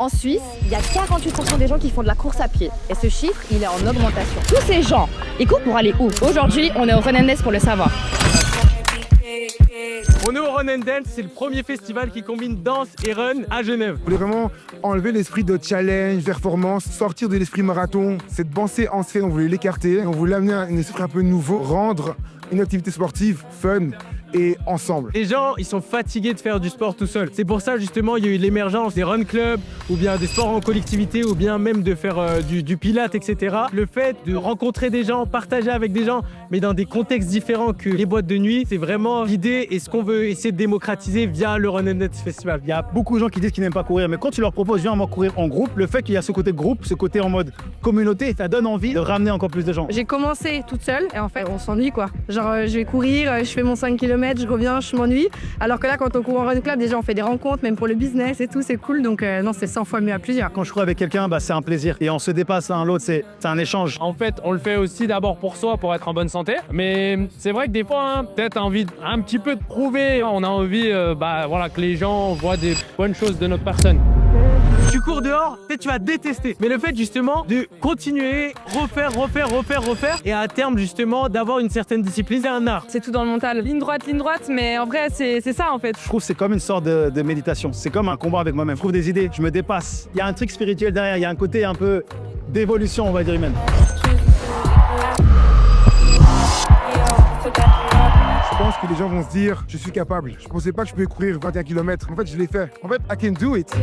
En Suisse, il y a 48% des gens qui font de la course à pied. Et ce chiffre, il est en augmentation. Tous ces gens, ils courent pour aller où? Aujourd'hui, on est au Run Dance pour le savoir. On est au Run Dance, c'est le premier festival qui combine danse et run à Genève. On voulait vraiment enlever l'esprit de challenge, performance, sortir de l'esprit marathon. Cette pensée ancienne, on voulait l'écarter. On voulait amener un esprit un peu nouveau, rendre une activité sportive fun et ensemble. Les gens, ils sont fatigués de faire du sport tout seul. C'est pour ça, justement, il y a eu l'émergence des run clubs, ou bien des sports en collectivité, ou bien même de faire du pilates, etc. Le fait de rencontrer des gens, partager avec des gens, mais dans des contextes différents que les boîtes de nuit, c'est vraiment l'idée et ce qu'on veut essayer de démocratiser via le Run Dance Festival. Il y a beaucoup de gens qui disent qu'ils n'aiment pas courir, mais quand tu leur proposes viens courir en groupe, le fait qu'il y a ce côté groupe, ce côté en mode communauté, ça donne envie de ramener encore plus de gens. J'ai commencé toute seule et en fait on s'ennuie quoi. Genre je vais courir, je fais mon 5 km, je reviens, je m'ennuie. Alors que là quand on court en run club, déjà on fait des rencontres, même pour le business et tout, c'est cool. Donc non, c'est 100 fois mieux à plusieurs. Quand je cours avec quelqu'un, c'est un plaisir. Et on se dépasse l'un l'autre, c'est un échange. En fait, on le fait aussi d'abord pour soi, pour être en bonne santé. Mais c'est vrai que des fois, peut-être envie un petit peu de prouver. On a envie que les gens voient des bonnes choses de notre personne. Tu cours dehors, peut-être tu vas détester. Mais le fait justement de continuer, refaire, et à terme justement d'avoir une certaine discipline, c'est un art. C'est tout dans le mental. Ligne droite, mais en vrai c'est ça en fait. Je trouve que c'est comme une sorte de méditation. C'est comme un combat avec moi-même. Je trouve des idées, je me dépasse. Il y a un truc spirituel derrière, il y a un côté un peu d'évolution, on va dire humaine. Je pense que les gens vont se dire, je suis capable. Je pensais pas que je pouvais courir 21 km. En fait, je l'ai fait. En fait, I can do it.